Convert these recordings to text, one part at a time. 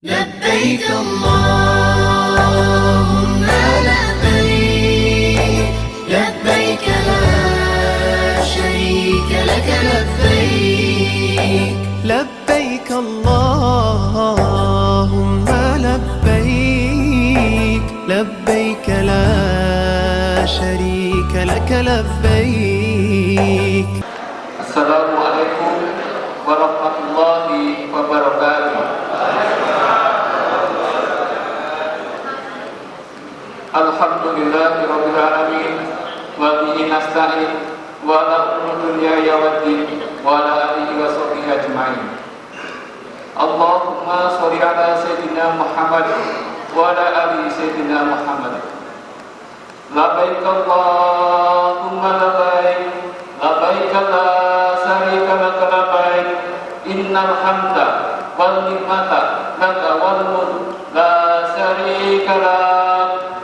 لبيك اللهم لبيك لبيك لا شريك لك لبيك لبيك اللهم لبيك لبيك لا شريك لك لبيك. Assalamualaikum warahmatullahi wabarakatuh. Alhamdulillahirabbil alamin wa bihi nasta'in wa la umuri dunya waddin wa la alihi wa sahbihi ajma'in. Allahumma sholli ala sayyidina Muhammad wa ala ali sayyidina Muhammad. Labbaik Allahumma labbaik labbaik la syarika laka labbaik innal hamda wal ni'mata laka wal mulk la syarika lak.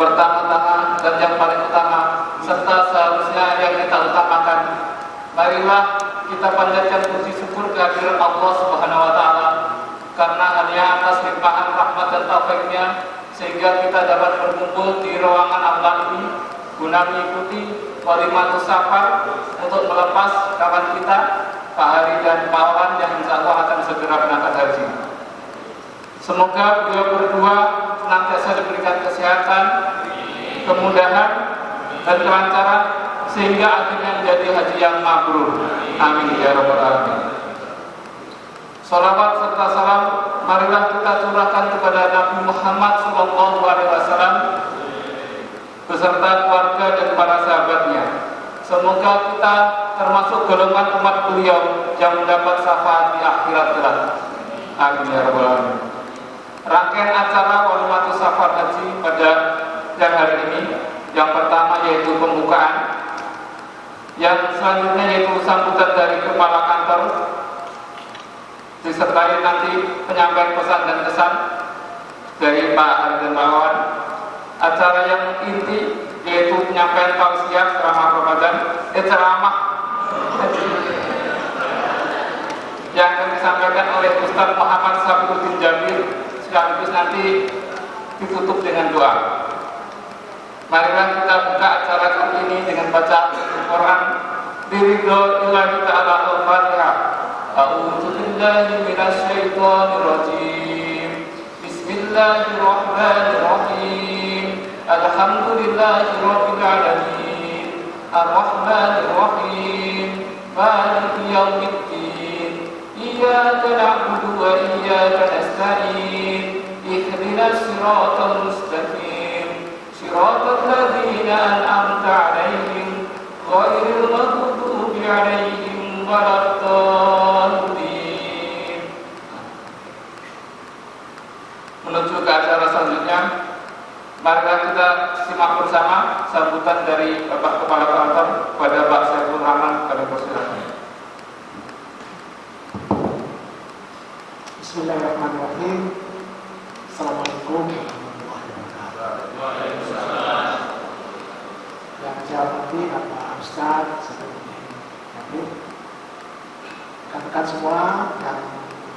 Pertama-tama dan yang paling utama serta seharusnya yang kita utamakan, marilah kita panjatkan puji syukur kehadirat Allah Subhanahu wa taala karena hanya atas limpahan rahmat dan taufik-Nya sehingga kita dapat berkumpul di ruangan aula ini guna mengikuti Walimatus Safar untuk melepas kawan kita Pak Hari dan Pak Wawan yang insya Allah akan segera berangkat haji. Semoga beliau berdua senantiasa diberikan kesehatan, kemudahan, dan kelancaran sehingga akhirnya menjadi haji yang mabrur. Amin ya rabbal alamin. Salawat serta salam marilah kita curahkan kepada Nabi Muhammad SAW beserta keluarga dan para sahabatnya. Semoga kita termasuk golongan umat beliau yang mendapat syafaat di akhirat kelak. Amin ya rabbal alamin. Rangkaian acara Walimatus Safar Haji pada siang hari ini, yang pertama yaitu pembukaan, yang selanjutnya yaitu sambutan dari kepala kantor, disertai nanti penyampaian pesan dan kesan dari Pak Hari dan Pak Wawan. Acara yang inti yaitu penyampaian tausiah ceramah Ramadan, ceramah yang akan disampaikan oleh Ustaz Muhammad Safiuddin Jamil, sekaligus nanti ditutup dengan doa. Marilah kita buka acara kali ini dengan baca Al-Quran biridho'illahi ta'ala al-Fatihah. A'udzu billahi minasy syaithanir rajim. Bismillahirrahmanirrahim. Alhamdulillahi rabbil alamin. Ar-Rahmanir Rahim. Maliki yaumiddin. Iyyaka na'budu wa iyyaka nasta'in. Ihdinas siratal mustaqim. Siratal ladzina an'amta 'alaihim ghairil maghdubi 'alaihim waladdallin. Menuju ke acara selanjutnya, marilah kita simak bersama sambutan dari Bapak Kepala Kantor kepada Pak Saiful Rahman. Kami persilakan. Bismillahirrahmanirrahim. Assalamualaikum warahmatullahi wabarakatuh. Yang saya hormati Bapak Ustadz Safiuddin, rekan-rekan semua yang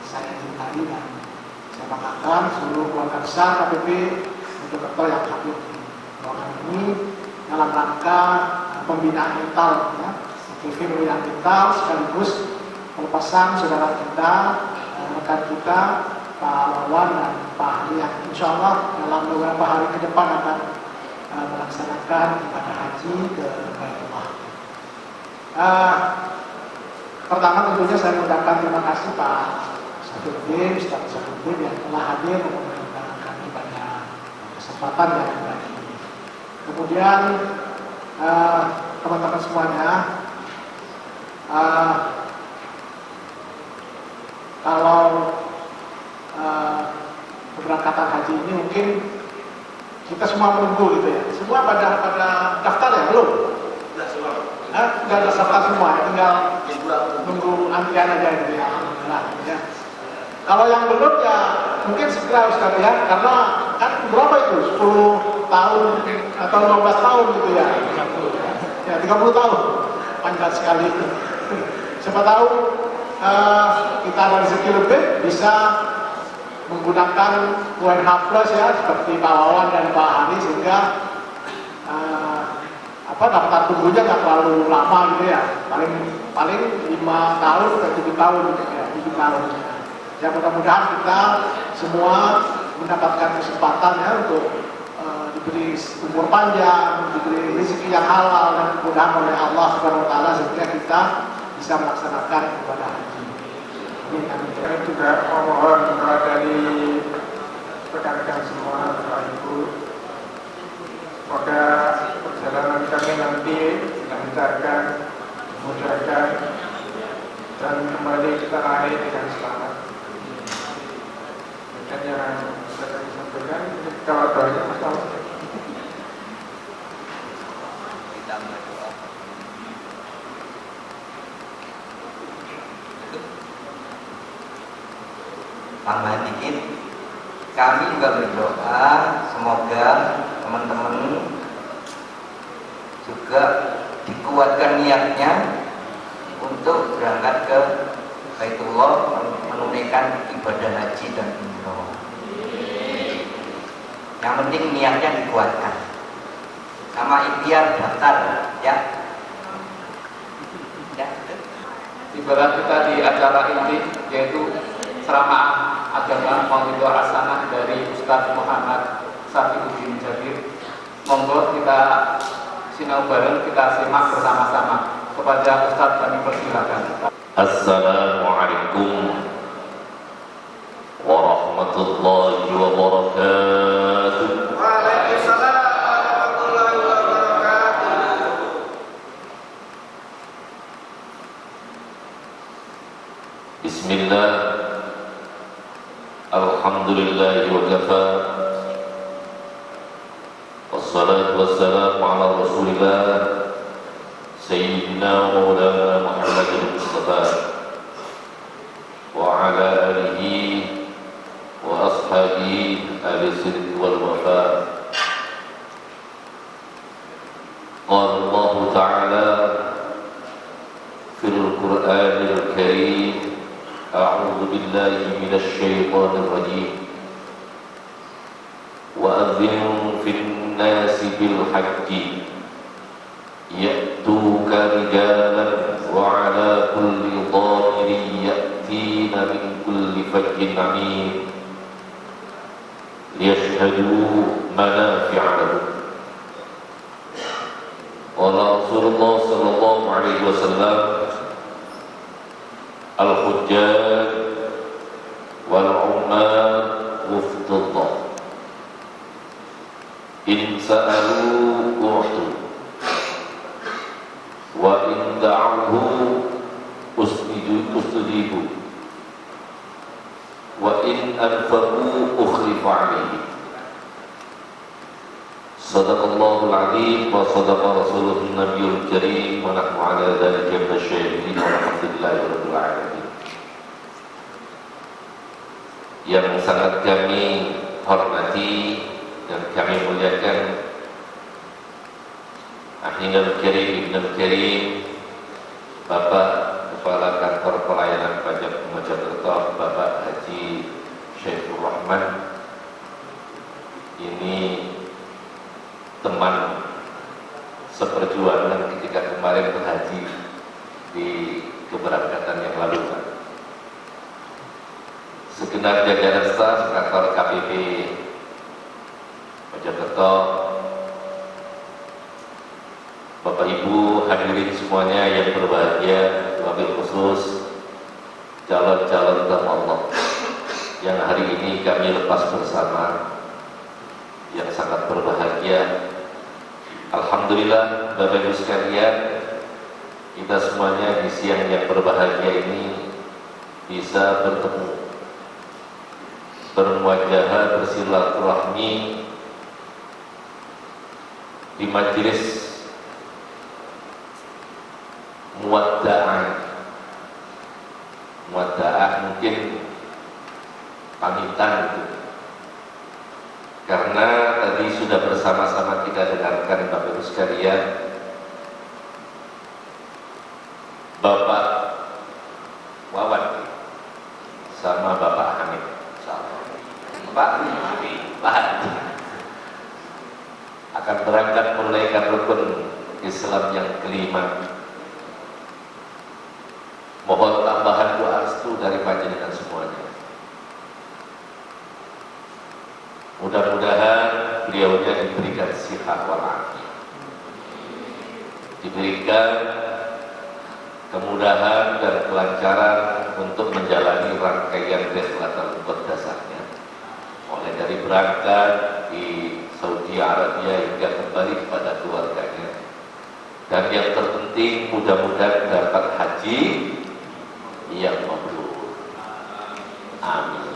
saya cintai dan saya banggakan, seluruh keluarga besar KPP untuk ketua yang hadir di ruangan ini dalam rangka pembinaan mental, ya, pembinaan mental sekaligus pelepasan saudara kita, rekan kita Pak Wawan dan Pak Hari yang insya Allah dalam beberapa hari ke depan akan melaksanakan ibadah haji ke Baitullah. Pertama tentunya saya mengucapkan terima kasih Pak Safiuddin, Ustaz Safiuddin yang telah hadir mengucapkan ibadah kesempatan yang baik ini. Kemudian teman-teman semuanya, kalau keberangkatan haji ini mungkin kita semua menunggu gitu ya. Semua pada daftar ya belum? Sudah semua. Sudah daftar semua, ya, tinggal nunggu antrian aja gitu ya. Alhamdulillah. Ya. Kalau yang belum ya mungkin segera Ustaz ya, karena kan berapa itu? 10 tahun atau 15 tahun gitu ya. Ya 30 tahun. Panjang sekali. Siapa tahu kita ada rezeki lebih bisa menggunakan UNH Plus ya, seperti Pak Wawan dan Pak Hani, sehingga daftar tunggunya nggak terlalu lama gitu ya, paling 5 tahun atau 7 tahun gitu ya, 7 tahun. Ya mudah-mudahan kita semua mendapatkan kesempatan ya untuk diberi umur panjang, diberi rezeki yang halal dan kemudahan oleh Allah Subhanahu Wa Taala sehingga kita bisa melaksanakan ibadah haji. Saya juga memohon doa dari rekan-rekan semua, Bapak Ibu, semoga perjalanan kami nanti dilancarkan, dimudahkan, dan kembali kita naik dengan selamat. Dan yang bisa kami sampaikan, kalau doanya masalah. Tambahan dikit, kami juga berdoa semoga teman-teman juga dikuatkan niatnya untuk berangkat ke Baitullah menunaikan ibadah haji dan umroh. Yang penting niatnya dikuatkan, sama ikhtiar daftar ya. Ibarat kita di acara inti yaitu ceramah agama Maulidul Hasanah dari Ustadz Muhammad Safiuddin Jabir. Monggo kita sinau bareng, kita simak bersama-sama. Kepada Ustadz kami persilakan. Assalamualaikum warahmatullahi wabarakatuh. Waalaikumsalam warahmatullahi wabarakatuh. Bismillah. Alhamdulillahi wa kafa. Wassalatu wassalamu ala Rasulillah Sayyidina Maulana Muhammadin Mustafa wa ala alihi wa ashabihi ahli sidq wal wafa. Qala Allah Ta'ala fil Qur'anil Karim, a'udzu billahi minasy syaithanir rajim. Wa'adzin fin nasi bil hajji ya'tuka rijalan wa 'ala kulli dhamirin ya'tina min kulli fajjin 'amim liyashhadu manafi'a lahum. Qala Rasulullah sallallahu alaihi wasallam, al-hujjaj wal 'ummal wufdullah in sa'alu u'tu wa in da'uhu ustujibu wa in anfaqu ukhlifa alayhi. Sadaqallahul azim wa sadaqa rasuluhun nabiyul karim wa nahnu ala dhalika minasy syahidin walhamdulillahi rabbil alamin. Yang sangat kami hormati dan kami muliakan Ahinul Karim Ibnul Karim, Bapak Kepala Kantor Pelayanan Pajak Mojokerto, Bapak Haji Syaifur Rahman. Ini teman seperjuangan ketika kemarin berhaji di keberangkatan yang lalu. Segenap jajaran staf kantor KPP Mojokerto, Bapak Ibu hadirin semuanya yang berbahagia, wabil khusus calon-calon tamu Allah yang hari ini kami lepas bersama, yang sangat berbahagia. Alhamdulillah Bapak Ibu sekalian, kita semuanya di siang yang berbahagia ini bisa bertemu, bermuajahah, bersilaturahmi di majelis muwadda'ah mungkin pamitan gitu. Karena tadi sudah bersama-sama kita dengarkan Bapak Ibu sekalian, Bapak Wawan sama Bapak Hamid, Pak Haji akan berangkat menunaikan rukun Islam yang kelima. Mohon tambahan doa restu dari panjenengan semuanya. Mudah-mudahan beliaunya diberikan sihat walafiat, diberikan kemudahan dan kelancaran untuk menjalani rangkaian Rihlatul Qaddasahnya, mulai dari berangkat di Saudi Arabia hingga kembali kepada keluarganya. Dan yang terpenting mudah-mudahan dapat haji yang mabrur. Amin.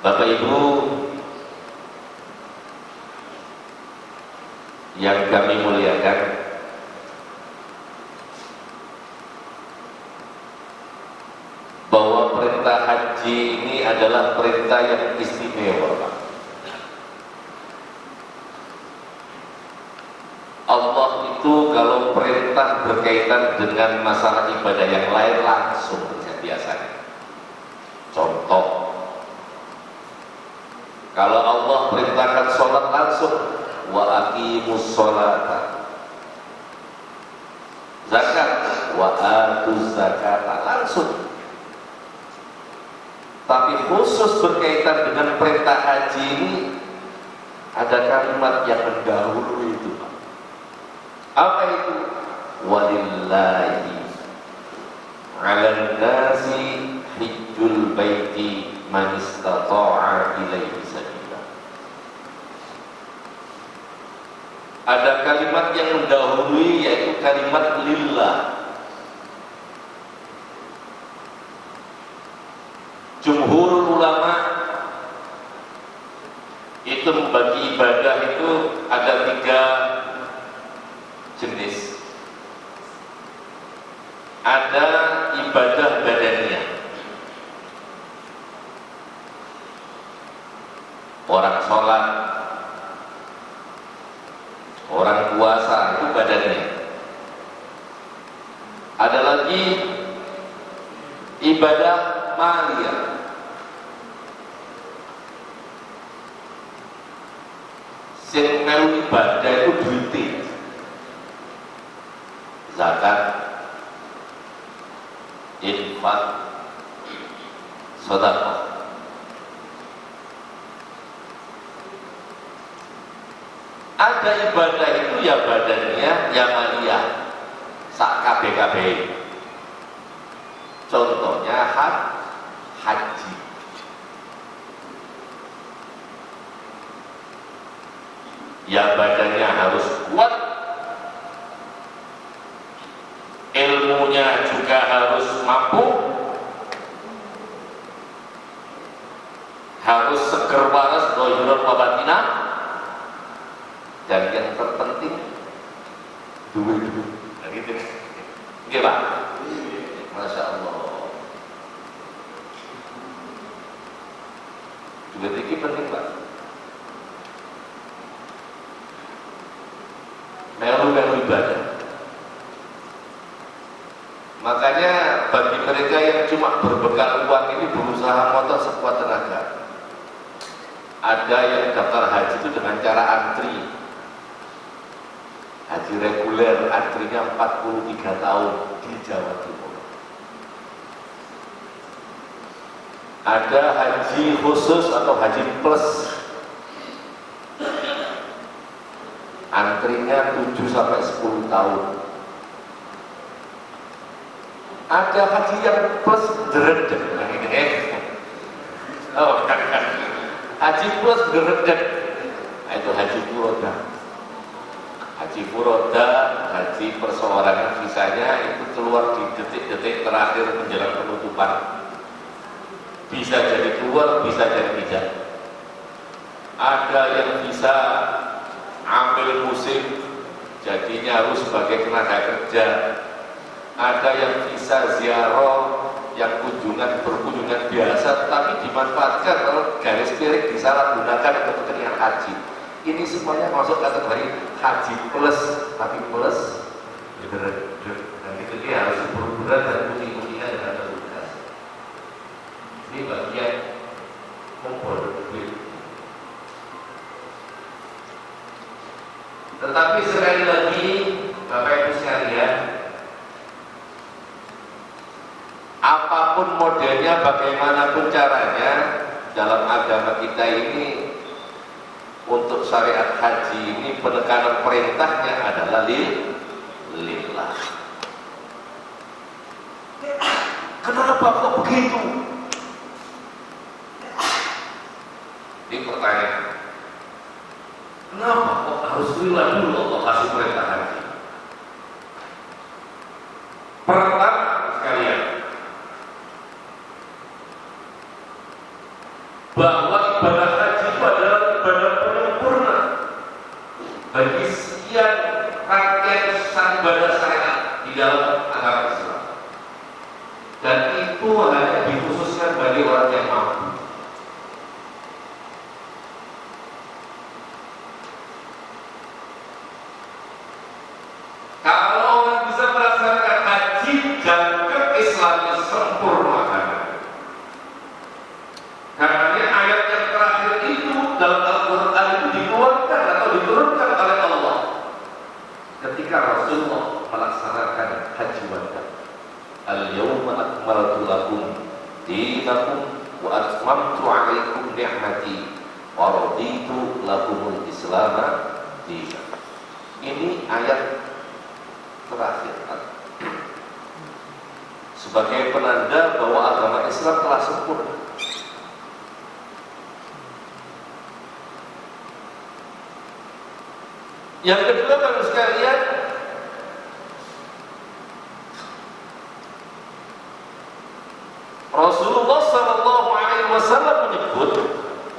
Bapak Ibu yang kami muliakan, bahwa perintah haji ini adalah perintah yang istimewa, Pak. Allah itu kalau perintah berkaitan dengan masalah ibadah yang lain langsung biasanya. Contoh, kalau Allah perintahkan sholat langsung, wa aqimus sholata. Zakat, wa atuz zakata, langsung. Tapi khusus berkaitan dengan perintah haji ini ada kalimat yang mendahului itu, Pak. Apa itu? Walillahi 'alan nasi hijjul baiti man istata'a ilaihi sabila. Ada kalimat yang mendahului, yaitu kalimat lillah. Jumhur ulama itu membagi ibadah itu ada 3 jenis. Ada ibadah badaniyah, orang sholat, orang puasa, itu badannya. Ada lagi ibadah maliyah, sing melu ibadah itu duitnya, zakat, infak, sedekah. Ada ibadah itu ya badannya, ya maliyah, sak kabeh-kabeh. Contohnya haji. Ya badannya harus kuat, ilmunya juga harus mampu, harus seger waras dohirun wabatina, dan yang terpenting duit. Nah, gitu. Oke, Pak? Masya Allah. Duit ini penting, Pak. Melu-melu ibadah. Makanya bagi mereka yang cuma berbekal uang ini berusaha motor sekuat tenaga. Ada yang daftar haji itu dengan cara antri. Haji reguler, antrinya 43 tahun di Jawa Timur. Ada haji khusus atau haji plus, antrinya 7-10 tahun. Ada haji yang plus deredek. Oh, haji plus deredek. Itu haji furoda. Haji furoda, haji perseorangan, visanya itu keluar di detik-detik terakhir menjelang penutupan. Bisa jadi keluar, bisa jadi tidak. Ada yang bisa ambil musim, jadinya harus sebagai tenaga kerja. Ada yang bisa ziarah, yang berkunjungan biasa, tapi dimanfaatkan kalau garis miring disalahgunakan untuk kepentingan haji. Ini semuanya masuk kategori haji plus, tapi plus dan itu dia harus berat dan putih-putihnya dengan terluka. Ini bagian membuat duit. Tetapi sekali lagi, Bapak Ibu sekalian, apapun modelnya, bagaimanapun caranya, dalam agama kita ini, untuk syariat haji ini penekanan perintahnya adalah lillah. Kenapa kok begitu? Ini pertanyaan. Kenapa kok harus lillah dulu Allah kasih perintah haji? Pertama sekalian, bahwa ibadah haji itu adalah ibadah penyempurna bagi sekian rangkaian ibadah syariat di dalam agama Islam, dan itu hanya dikhususkan bagi orang yang mampu. Kalau orang bisa melaksanakan haji dan Islamnya sempurna, karena ayat yang terakhir itu dalam Al-Quran itu dikeluarkan atau diturunkan oleh Allah ketika Rasulullah melaksanakan haji wada. Al-yawma akmaltu lakum dinakum wa atmamtu alaikum ni'mati wa raditu lakumul Islam dinan. Ini ayat terakhir sebagai penanda bahwa agama Islam telah sempurna. Yang kedua, Bapak sekalian, Rasulullah SAW menyebut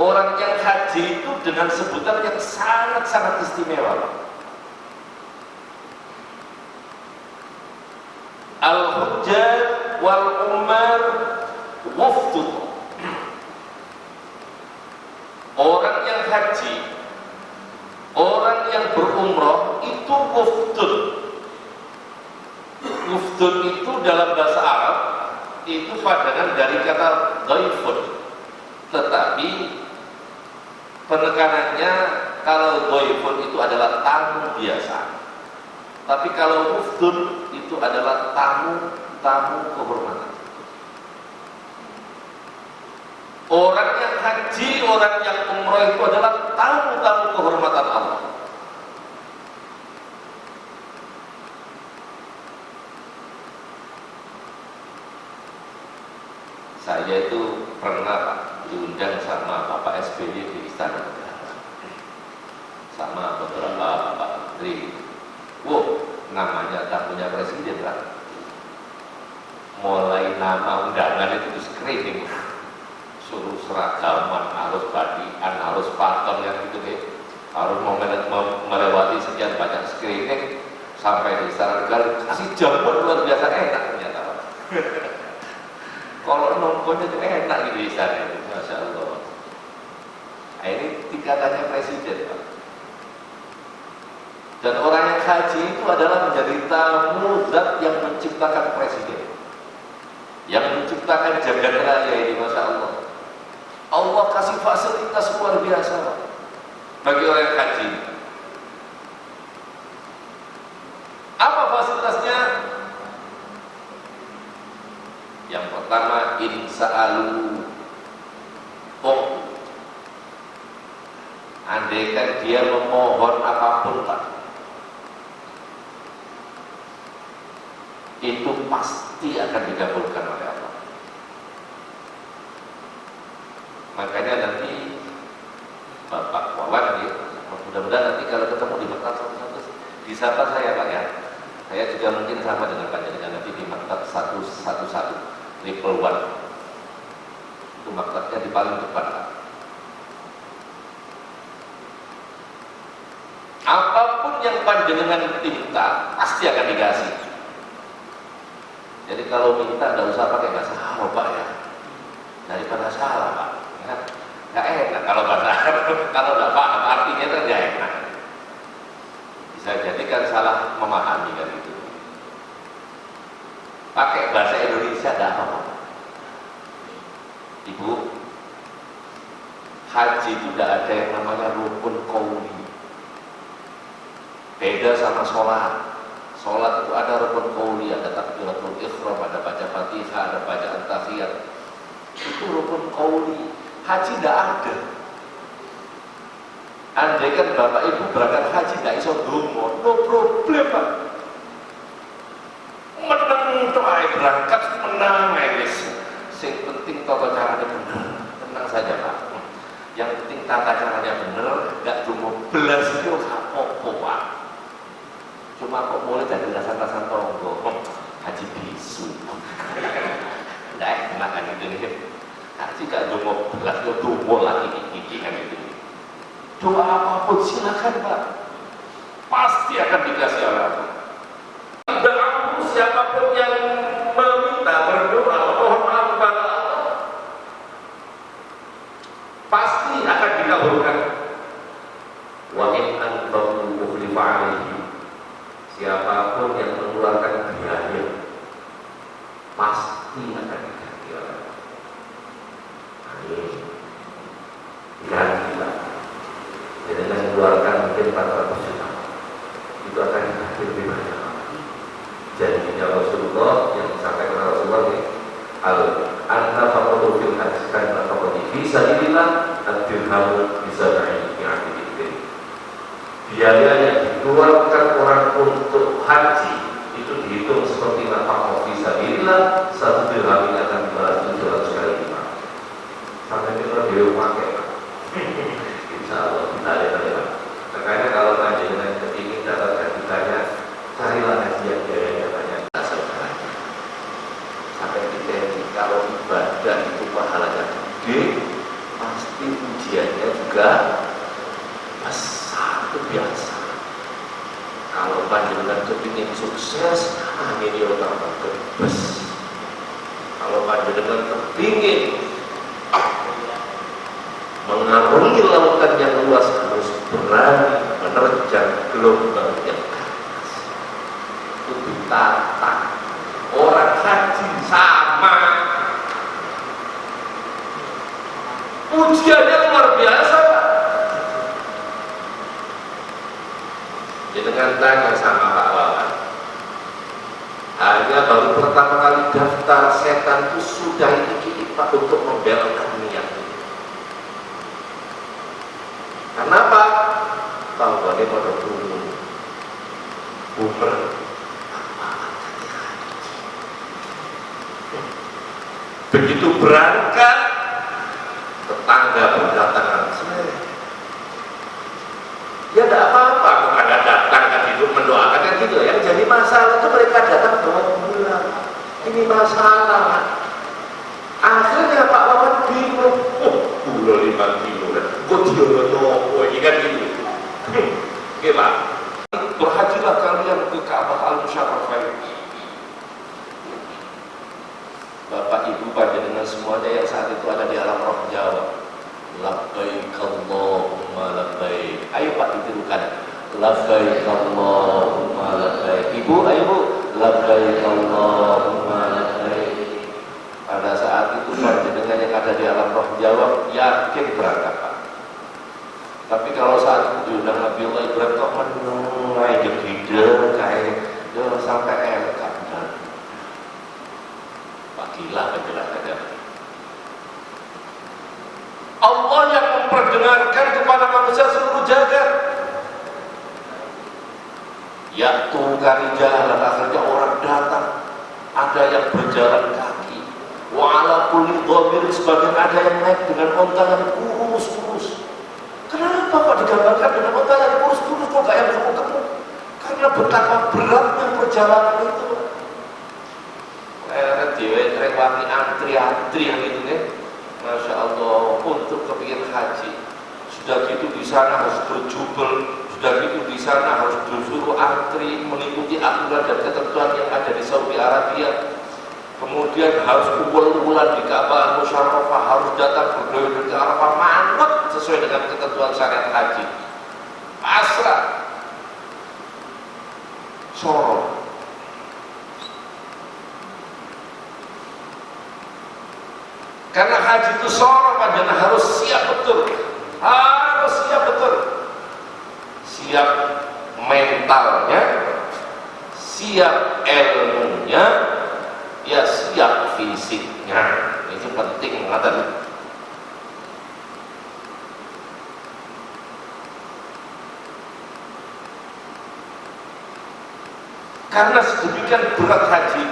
orang yang haji itu dengan sebutan yang sangat-sangat istimewa. Al-Hujjaj wal-Ummar wafdud. Orang yang haji, orang yang berumrah itu wafdud. Wafdud itu dalam bahasa Arab itu padanan dari kata dhaifun, tetapi penekanannya kalau dhaifun itu adalah tamu biasa, tapi kalau wafdud itu adalah tamu kehormatan. Orang yang haji, orang yang umrah itu adalah tamu kehormatan Allah. Saya itu pernah diundang sama Bapak SBY di Istana Negara, sama beberapa Bapak Menteri. Wow, namanya tamunya presiden kan. Mulai nama undangan itu di screening, suruh seragaman, harus badian, harus pakem yang gitu deh, harus melewati sekian banyak screening sampai di Istana Negara. Kasih jamuan luar biasa enak ternyata. Kalau nongkonya itu enak gitu di sana itu, Masya Allah. Nah, ini tingkatannya presiden, Pak. Dan orang yang haji itu adalah menjadi tamu zat yang menciptakan presiden, yang menciptakan jagat raya ini, Masya Allah. Allah kasih fasilitas luar biasa bagi orang yang haji. Apa fasilitasnya? Yang pertama, insa'alu andaikan dia memohon apapun, Pak, itu pasti akan dikabulkan oleh Allah. Makanya nanti Bapak Wawan, mudah-mudahan nanti kalau ketemu di Maktab disapa saya, Pak, ya. Saya juga mungkin sama dengan Pak Jadikan nanti di Maktab 111 level 1 itu maktabnya di paling depan, Pak. Apapun yang panjenengan minta pasti akan dikasih. Jadi kalau minta tidak usah pakai bahasa Arab, Pak, ya, daripada salah, Pak, ya. Nggak enak kalau bahasa Arab, kalau nggak paham artinya itu nggak enak, bisa jadi kan salah memahami kan itu. Pakai bahasa Indonesia tidak apa-apa. Ibu, haji itu tidak ada yang namanya rukun qauli. Beda sama sholat. Sholat itu ada rukun qauli, ada takbiratul ihram, ada baca Fatihah, ada bacaan tahiyat. Itu rukun qauli. Haji tidak ada. Andai kan Bapak Ibu berangkat haji tidak iso dongo, no problem Pak. Menang doa berangkat menang guys. Sing penting tata caranya benar. Tenang saja Pak. Yang penting tata caranya benar, nggak cuma belas itu apa-apa Pak. Cuma kok boleh jadi rasan-rasan tonggo haji bisu. Nggak enak kan itu nih. Haji nggak cuma belas itu cuma lagi gigi kan itu. Doa apapun silakan Pak, pasti akan dikasih oleh Allah. Berapa siapapun yang meminta berdoa mohon maaf kepada Allah, pasti akan dikabulkan. Wa in antum mukhlifa alaihi, siapapun yang mengeluarkan biaya pasti akan diganti oleh Allah. Amin. Diganti Pak. Jadi dengan mengeluarkan mungkin 400 juta itu akan diganti lebih banyak. Janjinya Rasulullah yang disampaikan Rasulullah ini anta faqadu fil hajj kan faqadi fi sabilillah ad-dirhamu bisa di'adil. Biaya yang dikeluarkan orang untuk haji itu dihitung seperti nafkah fi sabilillah, 1 dirham ini akan dibalas 700 kali lipat. Sampai kita dia pakai insya Allah kita lihat ya. Makanya kalau panjenengan kepingin dapat haji banyak, carilah haji yang biayanya banyak. Sampai dijanji kalau ibadah itu pahalanya gede, pasti ujiannya juga besar, itu biasa. Kalau panjenengan kepingin sukses, amin ya Allah kebes. Kalau panjenengan kepingin mengarungi lautan yang luas, harus berani menerjang gelombang yang keras. Itu ditata. Orang haji sama, ujiannya luar biasa. Dengan tanya sama Pak Wawan, hanya baru pertama kali daftar setan itu sudah ini Pak untuk membelokkan niat. Kenapa? Tahu bagaimana dulu Umar begitu berangkat, tetangga berdatangan. Ya tidak apa-apa, kalau ada datang kan hidup mendoakan kan gitu. Yang jadi masalah itu mereka datang bawa pulang. Ini masalah. Akhirnya Pak Wawan bingung. Oh, gula 5 kilo. Kok diono ini kan gitu. Gimana? Berhajilah kalian ke Ka'bah Al-Musharrafah. Bapak Ibu panjenengan semuanya yang saat itu ada di alam roh Jawa. Labbaik Allahumma labbaik. Ayo Pak ditirukan. Labbaik Allahumma labbaik. Ibu, ayo Bu. Labbaik Allahumma labbaik. Pada saat itu panjenengan yang ada di alam roh Jawa yakin berangkat Pak. Tapi kalau saat itu diundang Nabi Allah Ibrahim kok menungai gede kayak sampai elkan. Pak gila penjelasannya. Allah yang memperdengarkan kepada manusia seluruh jagat. Ya tungkari jalan, akhirnya orang datang. Ada yang berjalan kaki. Wa ala kulli dhamir, sebagian ada yang naik dengan onta yang kurus-kurus. Kenapa kok digambarkan dengan onta yang kurus-kurus kok gak yang gemuk-gemuk? Karena betapa beratnya perjalanan itu. Kayak wangi antri-antri yang itu nih. Masya Allah, untuk kepingin haji. Sudah gitu di sana harus berjubel, sudah gitu di sana harus disuruh antri mengikuti aturan dan ketentuan yang ada di Saudi Arabia. Kemudian harus kumpul-kumpulan di Ka'bah Al-Musharrafah, harus datang berdiri di Arafah, manut sesuai dengan ketentuan syariat haji. Pasrah, sorong. Karena haji itu seorang panjenengan harus siap betul, harus siap betul, siap mentalnya, siap ilmunya, ya siap fisiknya. Itu penting banget. Karena sedemikian berat haji,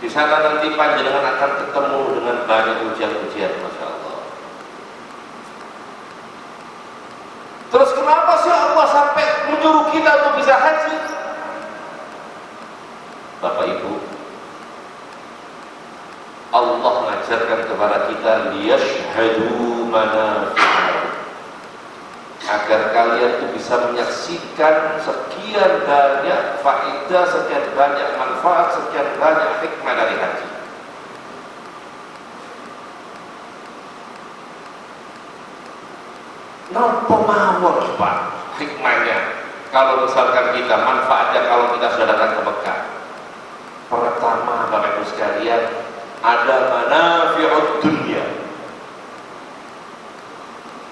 di sana nanti panjenengan akan ketemu dengan banyak ujian-ujian, masya Allah. Terus kenapa sih Allah sampai menyuruh kita untuk bisa haji? Bapak Ibu, Allah mengajarkan kepada kita liyashhadu manafi'a, agar kalian itu bisa menyaksikan sekian banyak faedah, sekian banyak manfaat, sekian banyak hikmah dari haji. Napa mawon Pak hikmahnya? Kalau misalkan kita manfaatnya, kalau kita sudah datang ke Mekah, pertama Bapak Ibu sekalian, ada manafi'ud dunya,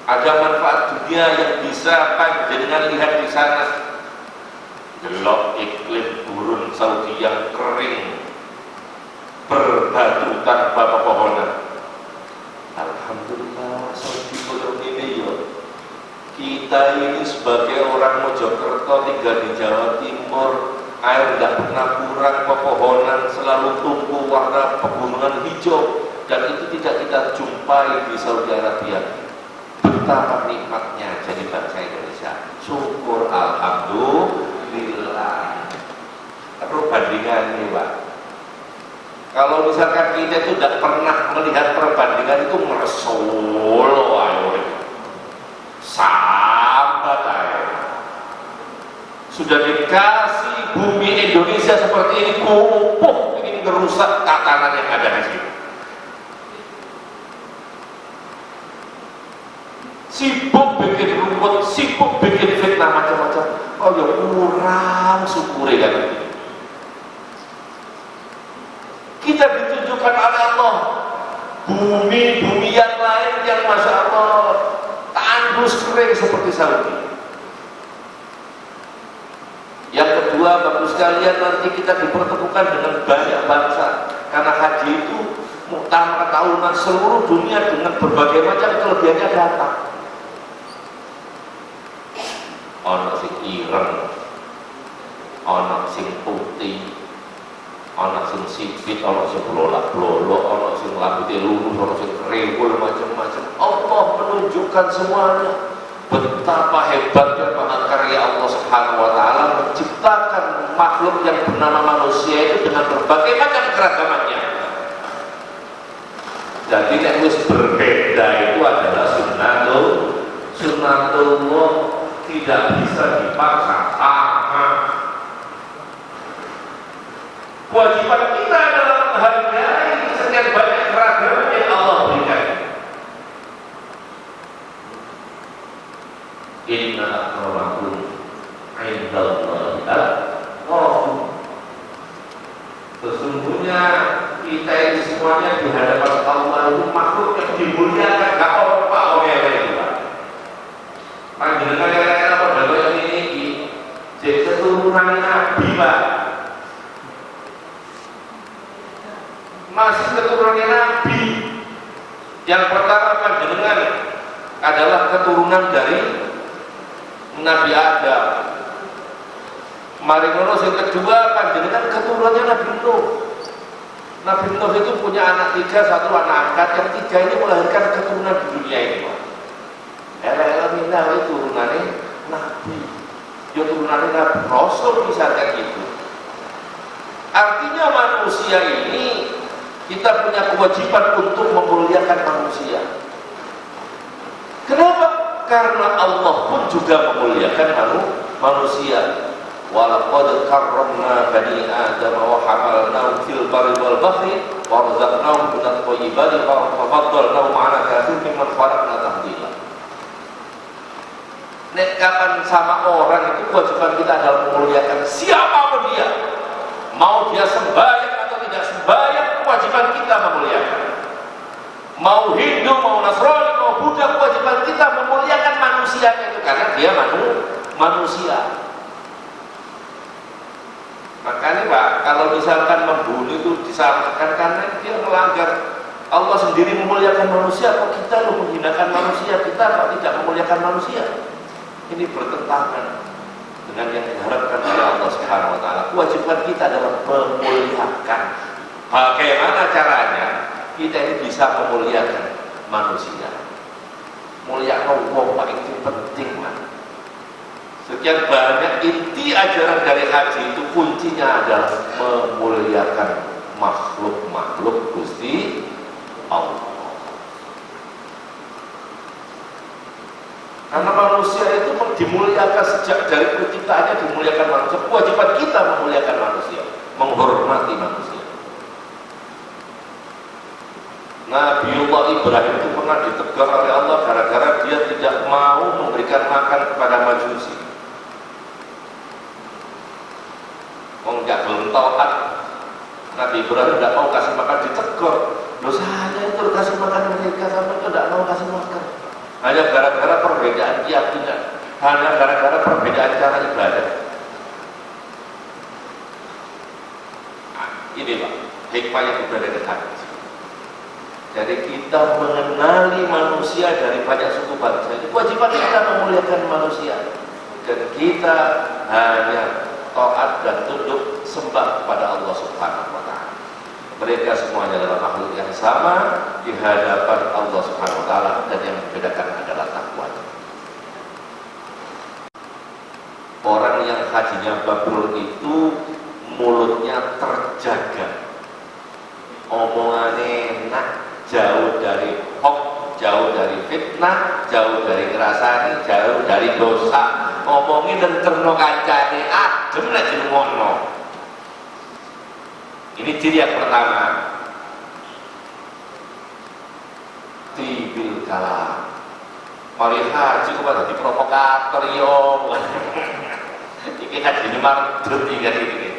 ada manfaat dunia yang bisa panjenengan lihat di sana. Delok iklim gurun Saudi yang kering, berbatu tanpa pepohonan. Alhamdulillah Saudi belum ini ya. Kita ini sebagai orang Mojokerto tinggal di Jawa Timur, air tidak pernah kurang, pepohonan selalu tumbuh, warna pegunungan hijau, dan itu tidak kita jumpai di Saudi Arabia. Betapa nikmatnya jadi bangsa Indonesia. Syukur alhamdulillah. Terus bandingannya Pak, kalau misalkan kita itu tidak pernah melihat perbandingan itu, meresolo ayo sambat ayo. Sudah dikasih bumi Indonesia seperti ini, kumpul ingin merusak tatanan yang ada di sini. Sibuk bikin rumput, sibuk bikin fitnah macam-macam. Oh ya kurang syukuri kan ini. Kita ditunjukkan oleh Allah bumi-bumi yang lain yang masya Allah tandus kering seperti Saudi. Yang kedua, bagus sekalian, nanti kita dipertemukan dengan banyak bangsa, karena haji itu muktamar tahunan seluruh dunia dengan berbagai macam kelebihannya datang. Ono sing ireng, ono sing putih, ono sing sipit, ono sing blolak-blolok, ono sing rambutnya lurus, ono sing kriwul, macam-macam. Allah menunjukkan semuanya. Betapa hebatnya mahakarya Allah Subhanahu wa Ta'ala menciptakan makhluk yang bernama manusia itu dengan berbagai macam keragamannya. Jadi yang harus berbeda itu adalah sunnatullah, tidak bisa dipaksa sama. Kewajiban kita adalah menghargai sekian banyak keragaman yang Allah berikan. Inna akramakum indallahi atqakum. Sesungguhnya kita ini semuanya di hadapan Allah itu makhluk yang dimuliakan, gak apa-apa oleh Pak. Panjenengan kira-kira pada yang ini jadi keturunan Nabi Pak, masih keturunan Nabi. Yang pertama panjenengan adalah keturunan dari Nabi Adam. Mari ngono sing kedua panjenengan keturunannya Nabi Nuh. Nabi Nuh itu punya anak 3, 1 anak angkat, yang 3 ini melahirkan keturunan di dunia ini. Minah itu turunannya Nabi, ya turunannya Nabi Rasul misalkan gitu. Artinya manusia ini kita punya kewajiban untuk memuliakan manusia. Kenapa? Karena Allah pun juga memuliakan manusia. Walaqad karramna bani Adam wa hamalnahum fil barri wal bahri wa razaqnahum minat thayyibati wa faddalnahum 'ala katsirin mimman khalaqna tafdila. Nek kapan sama orang itu kewajiban kita adalah memuliakan siapapun dia, mau dia sembahyang atau tidak sembahyang, kewajiban kita memuliakan. mau Hindu, mau Nasrani, mau Buddha, kewajiban kita memuliakan manusia itu karena dia manusia. Makanya Pak, kalau misalkan membunuh itu disalahkan karena dia melanggar. Allah sendiri memuliakan manusia, kok kita loh menghinakan manusia, kita kok tidak memuliakan manusia? Ini bertentangan dengan yang diharapkan oleh Allah Subhanahu wa taala. Kewajiban kita adalah memuliakan. Bagaimana caranya? Kita ini bisa memuliakan manusia. Muliakan Allah paling penting, Mas. Sekian banyak inti ajaran dari haji itu kuncinya adalah memuliakan makhluk-makhluk Gusti Allah. Karena manusia itu dimuliakan sejak dari penciptaannya, dimuliakan manusia. Kewajiban kita memuliakan manusia, menghormati manusia. Nabiullah Ibrahim itu pernah ditegur oleh Allah gara-gara dia tidak mau memberikan makan kepada Majusi. Enggak belum taat. Nabi Ibrahim tidak mau kasih makan, ditegur. Loh, saya itu kasih makan mereka, sampai itu tidak mau kasih makan. Hanya gara-gara perbedaan keyakinan, hanya gara-gara perbedaan cara ibadah. Nah, ini Pak, hikmah yang berada di hati. Jadi kita mengenali manusia dari banyak suku bangsa. Itu kewajiban kita memuliakan manusia. Dan kita hanya taat dan tunduk sembah kepada Allah Subhanahu wa taala. Mereka semuanya adalah makhluk yang sama di hadapan Allah Subhanahu wa taala, dan yang membedakan adalah takwa. Orang yang hajinya mabrur itu mulutnya terjaga, omongannya enak, jauh dari hoax, jauh dari fitnah, jauh dari ngerasani, jauh dari dosa. Ngomongin dan terno kancane adem nek dirungono. Ini ciri yang pertama. Tibil kalam. Mari haji kok dadi provokator yo. Iki haji ini mardut ini.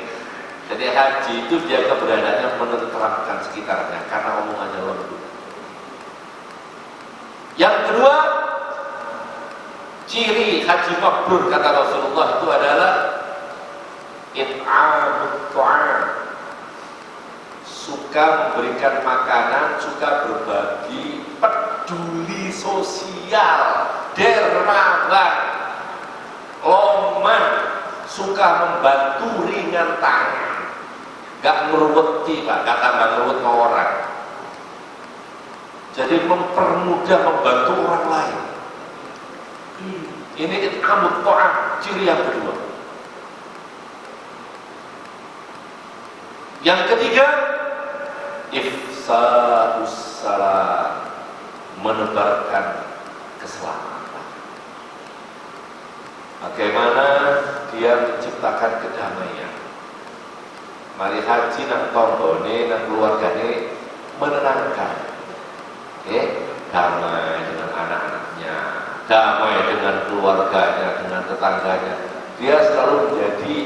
Jadi haji itu dia keberadaannya menenteramkan sekitarnya karena omongannya lembut. Yang kedua, ciri haji mabrur kata Rasulullah itu adalah it'amut ta'am, suka memberikan makanan, suka berbagi, peduli sosial, dermawan, loman, suka membantu ringan tangan, gak ngeruweti Pak, gak tambah ngeruwet sama orang. Jadi mempermudah membantu orang lain. Ini it'amut ta'am, ciri yang kedua. Yang ketiga, ifsa'us salam, menebarkan keselamatan. Bagaimana dia menciptakan kedamaian. Mari haji nang tonggone, nang keluargane menenangkan. Damai dengan anak-anaknya, damai dengan keluarganya, dengan tetangganya. Dia selalu menjadi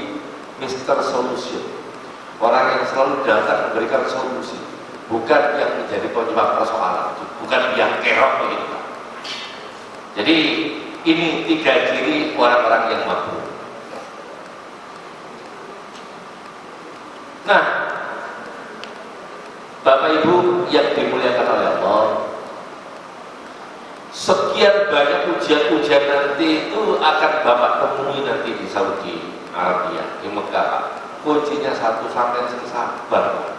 Mr. Solution, orang yang selalu datang memberikan solusi, bukan yang menjadi penyebab persoalan, bukan yang kerok begitu Pak. Jadi ini tiga ciri orang-orang yang mabrur. Nah, Bapak Ibu yang dimuliakan oleh Allah, sekian banyak ujian-ujian nanti itu akan Bapak temui nanti di Saudi Arabia, di Mekah. Kuncinya satu, sampai sabar.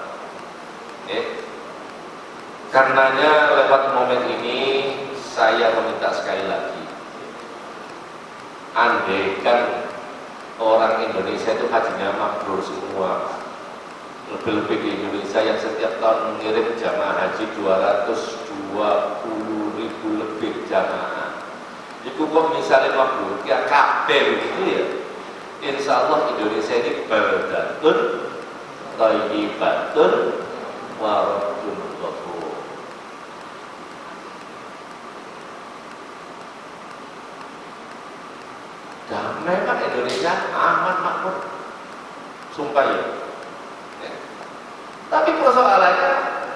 Karenanya lewat momen ini saya meminta sekali lagi, andaikan orang Indonesia itu hajinya mabrur semua, lebih-lebih di Indonesia yang setiap tahun mengirim jamaah haji 220.000 lebih jamaah. Itu kok misalnya mabrur ya kabeh begitu ya. Insya Allah Indonesia ini baldatun thayyibatun wa rabbun ghafur. Damai kan Indonesia, aman makmur, sumpah ya. Tapi persoalannya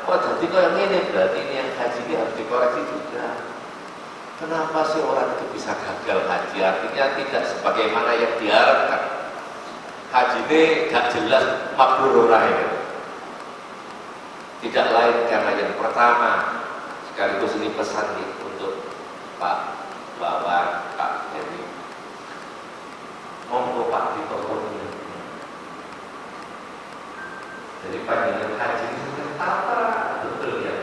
kok jadi kok yang ini, berarti ini yang haji ini harus dikoreksi juga. Kenapa sih orang itu bisa gagal haji? Artinya tidak sebagaimana yang diharapkan. Haji ini gak jelas mabrur ora ini. Tidak lain karena yang pertama, sekaligus ini pesan nih untuk Pak Wawan, Pak Heri. Monggo Pak ditolong. Jadi panjenengan haji ini tertata betul ya.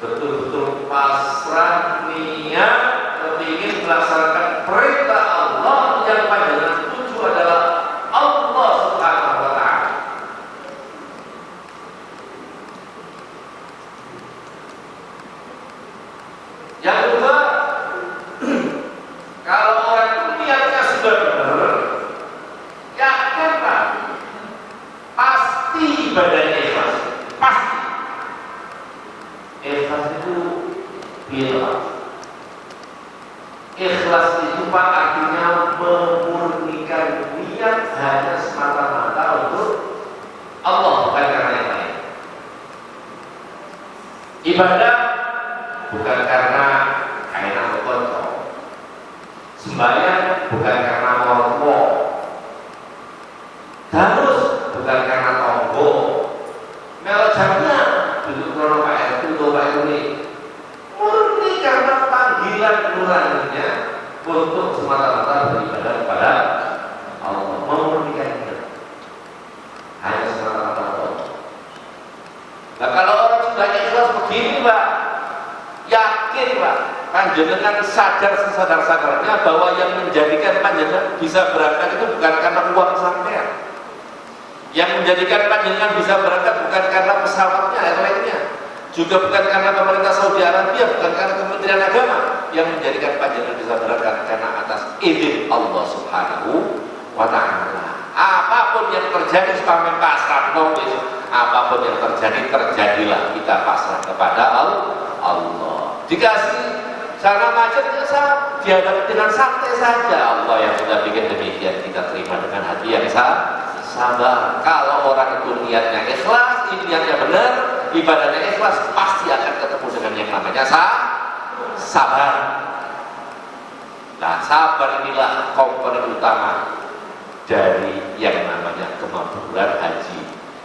Betul-betul pasrah niat ingin melaksanakan perintah Allah yang panjenengan tuju adalah Allah Subhanahu wa taala. Yang kedua, kalau orang itu niatnya sudah benar, yakinlah pasti ibadahnya ikhlas. Pasti. Ikhlas itu bila ikhlas itu Pak artinya memurnikan niat hanya semata-mata untuk Allah, bukan karena yang lain. Ibadah bukan karena kain atau kocok. Sembahyang bukan karena mormo. Darus bukan karena tonggo. Melo jamnya duduk krono Pak RT atau Pak RW. Murni karena panggilan nuraninya untuk semata-mata beribadah kepada Allah, memurnikan itu hanya semata-mata Allah. Nah kalau orang sudah ikhlas begini Pak, yakin Pak, panjenengan sadar sesadar-sadarnya bahwa yang menjadikan panjenengan bisa berangkat itu bukan karena uang sampean. Yang menjadikan panjenengan bisa berangkat bukan karena pesawatnya, airline-nya, juga bukan karena pemerintah Saudi Arabia, bukan karena Kementerian Agama. Yang menjadikan panjenengan bisa berangkat karena atas izin Allah Subhanahu wa taala. Apapun yang terjadi sepamen pasrah nongis, apapun yang terjadi terjadilah, kita pasrah kepada Allah. Dikasih cara macetnya dihadapi dengan santai saja. Allah yang sudah bikin demikian, kita terima dengan hati yang sabar. Kalau orang itu niatnya ikhlas, niatnya benar, ibadahnya ikhlas, pasti akan ketemu dengan yang namanya sabar. Nah, sabar inilah komponen utama dari yang namanya kemakburan haji.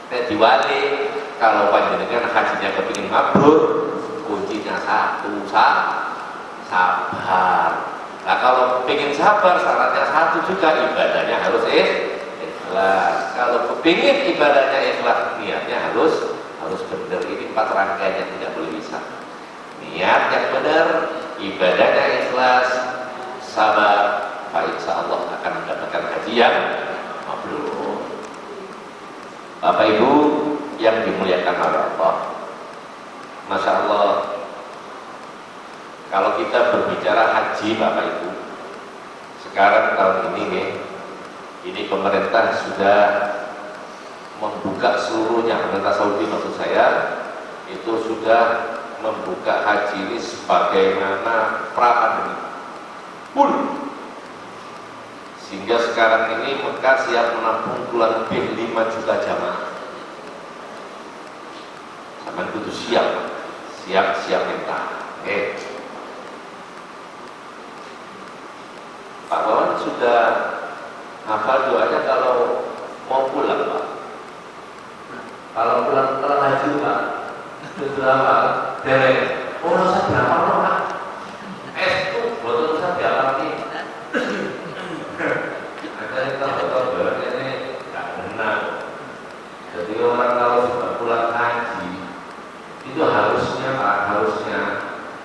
Nek diwali, kalau panjenengan hajinya kepingin mabrur, kuncinya satu, sabar. Nah, kalau pengen sabar, syaratnya satu juga, ibadahnya harus ikhlas. Kalau kepingin ibadahnya ikhlas, niatnya harus benar. Ini 4 rangkaian yang tidak boleh bisa. Niat yang benar, ibadahnya ikhlas, sabar, insya Allah akan mendapatkan haji yang mabrur. Bapak Ibu yang dimuliakan oleh Allah, Masya Allah, kalau kita berbicara haji Bapak Ibu, sekarang tahun ini pemerintah sudah membuka seluruhnya, pemerintah Saudi maksud saya, itu sudah membuka haji ini sebagaimana pra-pandemi full. Sehingga sekarang ini Mekah siap menampung kurang lebih 5 juta jamaah. Sama itu siap minta. Oke. Pak Wawan sudah hafal doanya kalau mau pulang Pak. Kalau pulang setelah haji Pak, sudah apa? Derek. Oh, saya berapa Pak? Itu betul saya dialami. Ada yang tahu ini tidak benar. Jadi orang kalau sudah pulang haji itu harusnya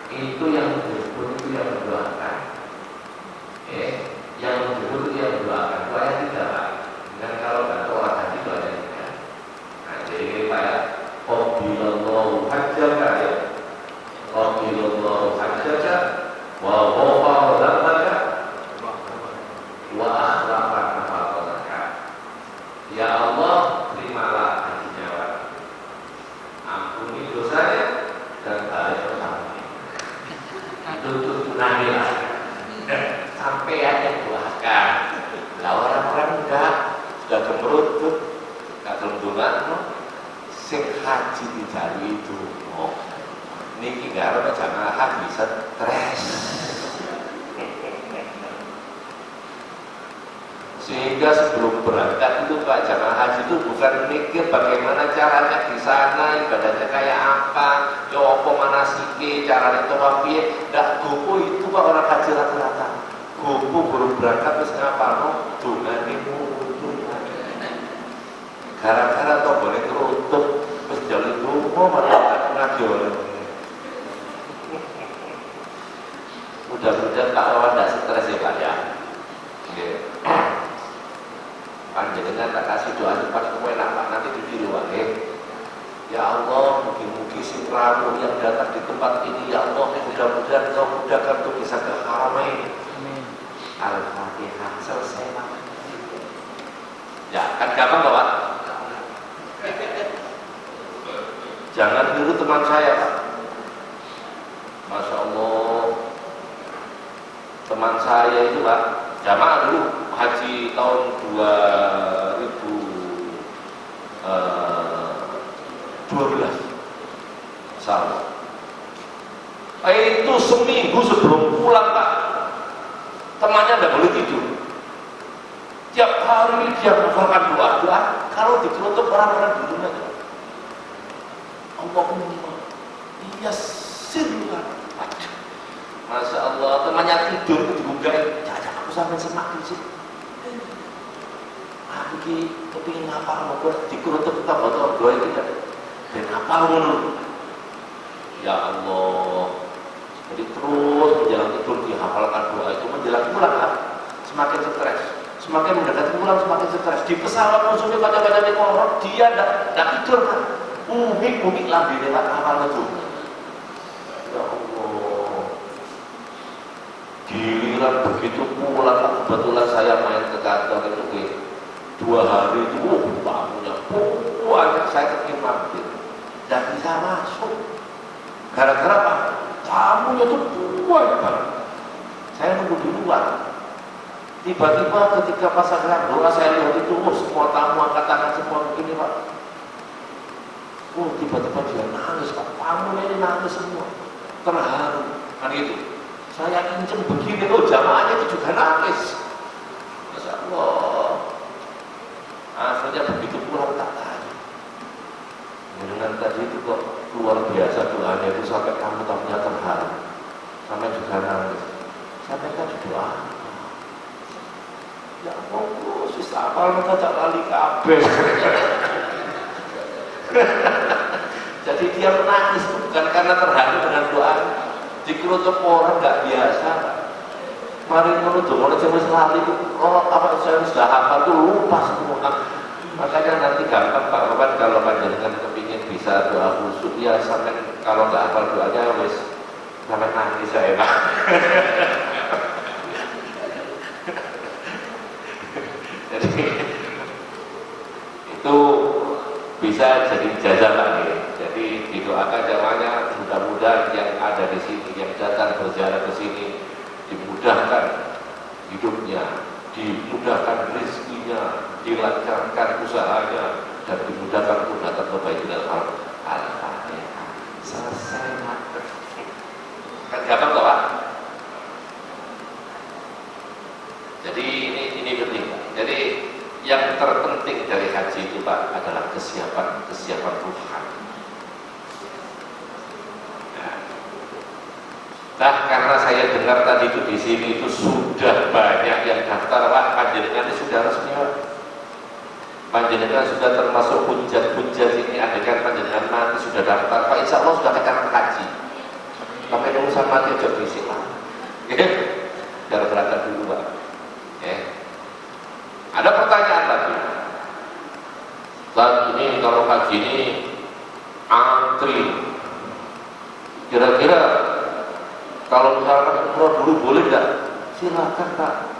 itu yang disebut itu yang berdoakan. Yang disebut itu yang berdoakan. Doanya tidak Pak. Dan kalau nggak orang haji doanya tidak. Nah jadi ini Pak ya. Qabilallahu hajjaka ya. Qabilallahu hajjaka wa ghafara dzambaka wa akhlafa nafaqataka. Ya Allah, terimalah hajinya Pak. Ampuni dosanya dan balik bersama. Itu tunailah. Sampai ada doakan. Lah orang-orang enggak sudah gemerut, enggak gelem sing haji dicari itu. niki karena jamaah haji stres. Sehingga sebelum berangkat itu Pak, jamaah haji itu bukan mikir bagaimana caranya di sana, ibadahnya kayak apa, ya apa manasike, caranya tawaf piye. Ndak gopo itu Pak orang haji rata-rata. Gopo baru berangkat wis ngapalno dongane mutu. Gara-gara tombone kerutuk wis jalan donga malah ngajol. Mudah-mudahan Pak Wawan tidak stres ya Pak ya. Panjenengan tak kasih doa cepat enak Pak, nanti ditiru ya Allah, mungkin-mungkin si pramu yang datang di tempat ini ya Allah, mudah-mudahan kau mudahkan untuk bisa ke Haramain. Al-Fatihah, selesai Pak. Ya kan gampang Pak. Jangan dulu teman saya Pak. Masya Allah, teman saya itu Pak jamaah dulu haji tahun 2012 salah. Itu seminggu sebelum pulang Pak, temannya tidak boleh tidur. Tiap hari dia menghafalkan doa-doa. Kalau dikelutuk orang-orang di rumah, Allahumma yassirlah. Masya Allah, temannya tidur itu digunggain. Jangan aku sampai semak di sini. Aku ki kepingin ngapal mau buat dikerutuk kita botol doa itu dan ngapal menurut. Ya Allah. Jadi terus menjelang tidur dihafalkan doa itu, menjelang pulang kan semakin stres. Semakin mendekati pulang semakin stres. Di pesawat musuhnya baca-baca di korok, dia tidak tidur kan. Bumi lambi lewat hafal itu. Ya Allah. Giliran begitu pulang, kebetulan saya main ke kantor itu 2 hari itu, tamunya banyak, saya terkimar dan bisa masuk. Gara-gara apa? Tamunya itu banyak banget. Saya nunggu di luar. Tiba-tiba ketika pas saya doa, saya lihat itu, semua tamu angkat tangan semua begini Pak. Tiba-tiba dia nangis Pak. Tamunya ini nangis semua, terharu kan gitu. Saya kenceng begini, jamaahnya itu juga nangis. Masya Allah. Akhirnya begitu pulang tak tanya. Dengan tadi itu kok luar biasa doanya itu sampai kamu tamunya terharu, sampai juga nangis. Sampai tadi doa. Ya Allah, sisa apal mereka tak lali kabeh. Jadi dia menangis bukan karena terharu dengan doa. Dikerutuk orang nggak biasa. Mari menuduh orang yang lali itu, apa saya sudah hafal itu lupa semua. Makanya nanti gampang Pak Roman kalau panjenengan kepingin bisa doa khusyuk ya sampai kalau nggak hafal doanya wis sampai nangis saya Pak. Jadi itu bisa jadi jasa Pak. Jadi didoakan jamaahnya mudah-mudahan yang ada di sini, yang datang berziarah ke sini dimudahkan hidupnya, dimudahkan rezekinya, dilancarkan usahanya, dan dimudahkan untuk datang ke Baitul Al-Fatihah. Selesai kan gampang Pak. Jadi ini penting Pak. Jadi yang terpenting dari haji itu Pak adalah kesiapan rohani. Nah, karena saya dengar tadi itu di sini itu sudah banyak yang daftar Pak, panjenengan ini sudah resmi Pak. Panjenengan sudah termasuk hujat ini, adegan panjenengan mati sudah daftar Pak, insya Allah sudah akan haji. Sampai urusan mati aja berisik Pak. Biar berangkat dulu Pak. Ada pertanyaan lagi. Saat ini kalau haji ini antri, kira-kira kalau misalkan umroh dulu boleh enggak? Silakan Pak.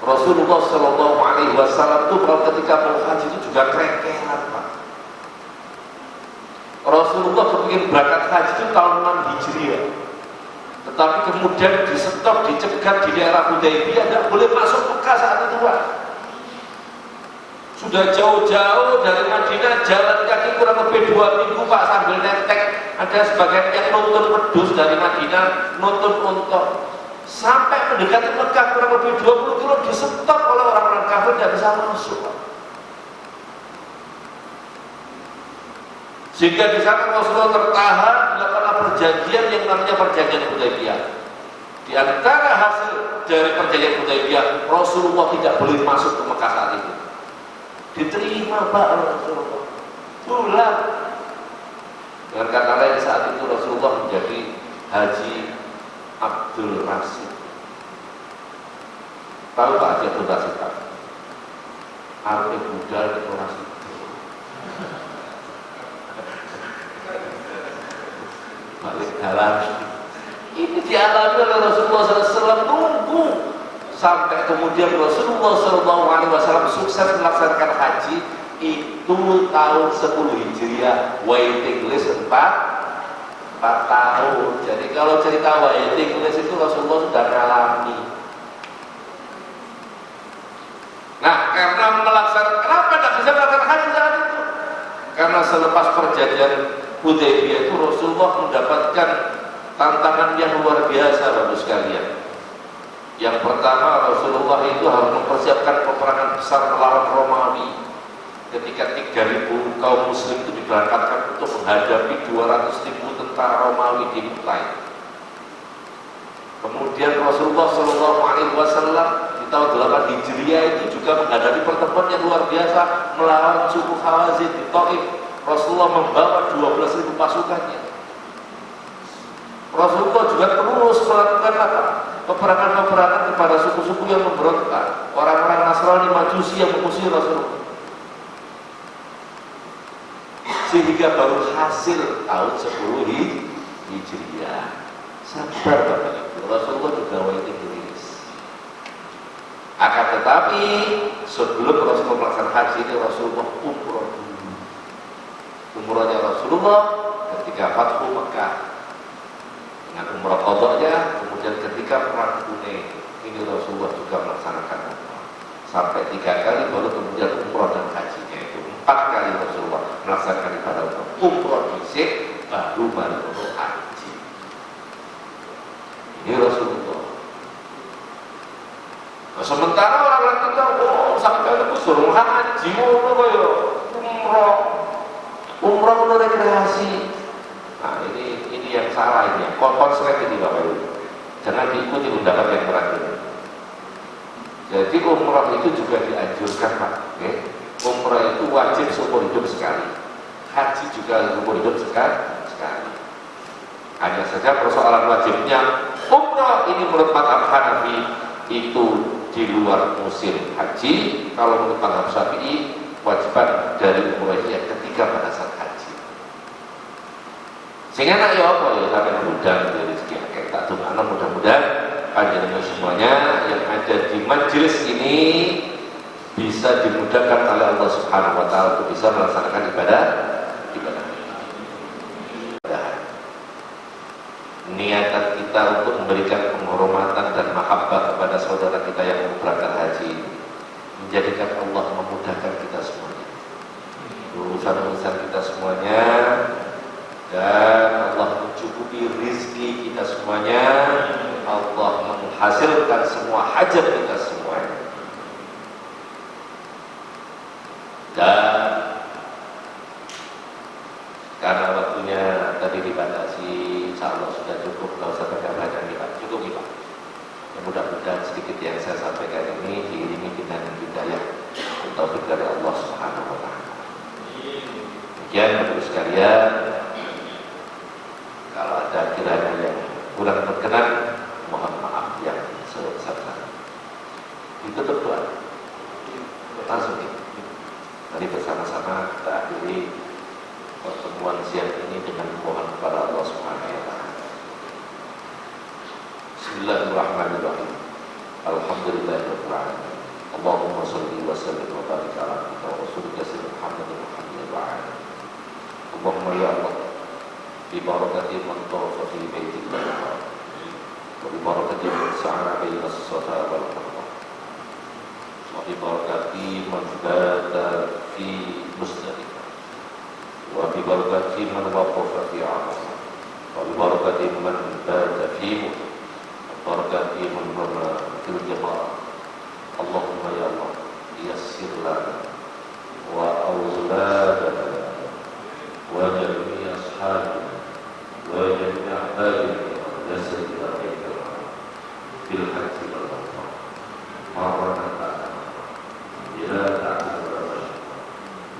Rasulullah Shallallahu Alaihi Wasallam itu kalau ketika mau haji itu juga kerengkelan Pak. Rasulullah kepingin berangkat haji itu tahun 6 Hijriah, tetapi kemudian di stop, dicegat di daerah Hudaybiyah, tidak boleh masuk Mekah saat itu Pak. Sudah jauh-jauh dari Madinah, jalan kaki kurang lebih 2 minggu Pak, sambil netek. Ada sebagian yang nuntun pedus dari Madinah, nuntun unta. Sampai mendekati Mekah kurang lebih 20 kilo, disetop oleh orang-orang kafir, tidak bisa masuk. Sehingga di sana Rasulullah tertahan, dilakukan perjanjian yang namanya perjanjian Hudaybiyah. Di antara hasil dari perjanjian Hudaybiyah, Rasulullah tidak boleh masuk ke Mekah saat itu. Diterima Pak Rasulullah, pulang. Dengan kata lain, saat itu Rasulullah menjadi Haji Abdul Rasid. Tahu Pak Haji Abdul Rasid Pak? Arif Budal itu Rasid. Balik dalam ini dialami oleh Rasulullah SAW, nunggu sampai kemudian Rasulullah SAW sukses melaksanakan haji itu tahun 10 Hijriah, waiting list 4 tahun. Jadi kalau cerita waiting list itu Rasulullah sudah mengalami. Nah, karena melaksanakan, kenapa tidak bisa melaksanakan haji saat itu? Karena selepas perjanjian Hudaybiyah itu Rasulullah mendapatkan tantangan yang luar biasa Bapak sekalian. Yang pertama, Rasulullah itu harus mempersiapkan peperangan besar melawan Romawi. Ketika 3.000 kaum muslim itu diberangkatkan untuk menghadapi 200.000 tentara Romawi di Mu'tah. Kemudian Rasulullah SAW di tahun 8 Hijriah itu juga menghadapi pertemuan yang luar biasa melawan suku Hawazin di Taif. Rasulullah membawa 12.000 pasukannya. Rasulullah juga terus melakukan apa? Peperangan-peperangan kepada suku-suku yang memberontak, orang-orang Nasrani Majusi yang mengusir Rasulullah. Sehingga baru hasil tahun 10 Hijriah. Sabar Bapak Ibu, Rasulullah juga waiting list. Akan tetapi sebelum Rasulullah melaksanakan haji ini, Rasulullah umroh dulu. Umrohnya Rasulullah ketika Fathu Mekah dengan umroh qadanya, kemudian ketika perang Hunain ini Rasulullah juga melaksanakan umroh. Sampai 3 kali baru kemudian umroh dan hajinya itu 4 kali Rasulullah melaksanakan ibadah umroh. Umroh fisik baru haji. Ini Rasulullah. Nah, sementara orang-orang kita sampai itu suruh haji umroh untuk rekreasi. Nah ini yang salah ini, konslet ini Bapak Ibu. Jangan diikuti undangan yang terakhir. Jadi umroh itu juga dianjurkan Pak. Okay? Umroh itu wajib seumur hidup sekali. Haji juga seumur hidup sekali. Hanya saja persoalan wajibnya umroh ini menurut mazhab Hanafi itu di luar musim haji. Kalau menurut mazhab Syafi'i wajiban dari umroh ini ketika pada saat haji. Sehingga nak ya apa ya sampai mudah dari segi akeh tak doakan mudah-mudahan panjenengan semuanya yang ada di majelis ini bisa dimudahkan oleh Allah Subhanahu wa taala untuk bisa melaksanakan ibadah. Niatan kita untuk memberikan penghormatan dan mahabbah kepada saudara kita yang mau berangkat haji, menjadikan Allah memudahkan kita semuanya, urusan-urusan kita semuanya, dan Allah mencukupi rizki kita semuanya. Allah menghasilkan semua hajat kita semuanya. Dan karena waktunya tadi dibatasi, insya Allah sudah cukup, kalau usah banyak-banyak nih Pak, cukup nih Pak. Ya, mudah-mudahan sedikit yang saya sampaikan ini diiringi dengan hidayah dan taufik dari Allah Subhanahu wa taala. Demikian Bapak sekalian, kalau ada kiranya yang kurang berkenan, mohon maaf yang sebesar-besarnya. Ditutup doa. Langsung nih. Mari bersama-sama kita akhiri pertemuan siang ini dengan mohon kepada Allah Subhanahu wa taala. Bismillahirrahmanirrahim. Alhamdulillahirabbil alamin. Allahumma shalli wa sallim wa barik ala rasulika sayyidina Muhammadin wa alihi wa sahbihi. Allahumma ya Allah, bi barakati man tawafa fi baitikal haram wa bi barakati man sa'a baina as-safa wal marwa wa وببركة من بات في مزدلفة وببركة من وقف في عرفة وببركة من بات في منى وبركة من رمى في الجمرة اللهم يا الله يسر لنا وأولادنا وجميع أصحابنا وجميع أهلنا يسر لنا في الحج والعمرة مرة إلى تعبد الرشد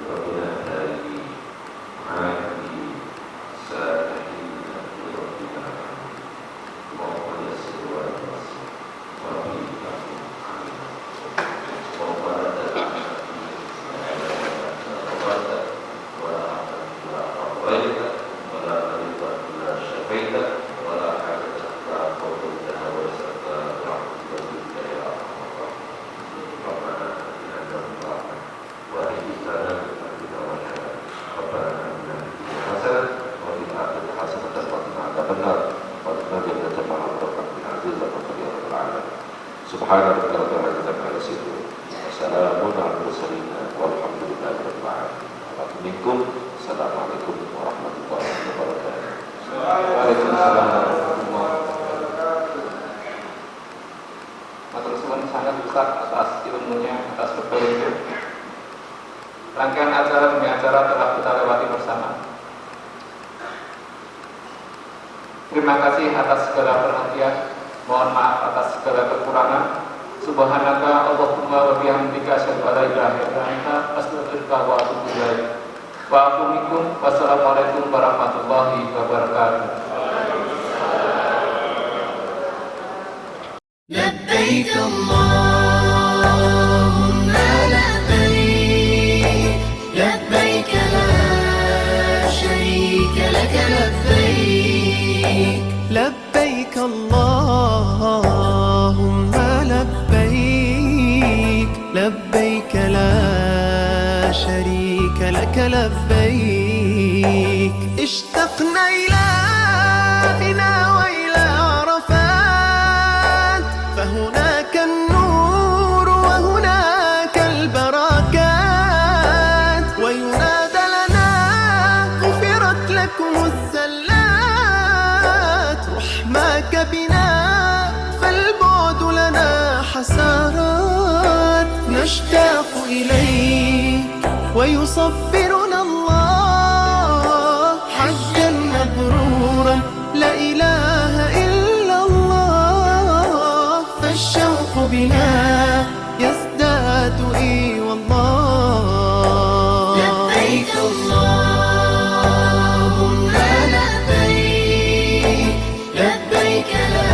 وإلى هذه عادي سائحين لربنا اللهم يسر ويسر وفيك سبحان ربك رب العزة عما يصفون وسلام على المرسلين والحمد لله رب العالمين. Assalamualaikum warahmatullahi wabarakatuh. Waalaikumsalam warahmatullahi wabarakatuh. Matur suwun sangat besar atas ilmunya, atas petunjuknya. Rangkaian acara demi acara telah kita lewati bersama. Terima kasih atas segala perhatian. Mohon maaf atas segala kekurangan. Subhanaka Allahumma wa bihamdika asyhadu an la ilaha illa anta astaghfiruka wa atubu ilaik. Wa aqumikum wassalamualaikum warahmatullahi wabarakatuh. لبيك اللهم لبيك لبيك لا شريك لك لبيك لبيك اللهم لبيك لبيك لا شريك لك لبيك اشتقنا إلى منى وإلى عرفات فهناك النور وهناك البركات وينادى لنا غفرت لكم الزلات رحماك بنا فالبعد لنا حسرات نشتاق إليك ويصبرنا الله حجا مبرورا لا إله إلا الله فالشوق بنا يزداد إي والله لبيك اللهم لبيك لبيك لا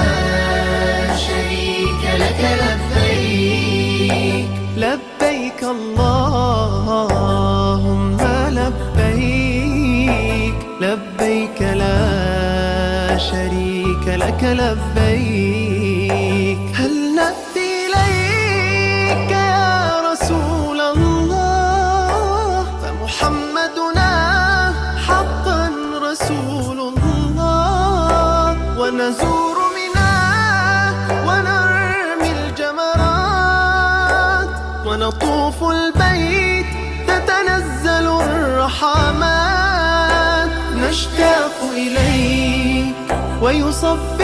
شريك لك لبيك لبيك اللهم لبيك لبيك لا شريك لك لبيك هل نأتي إليك يا رسول الله فمحمدنا حقا رسول الله ونزور منى ونرمي الجمرات ونطوف البيت تتنزل الرحمات نشتاق إليك ويصب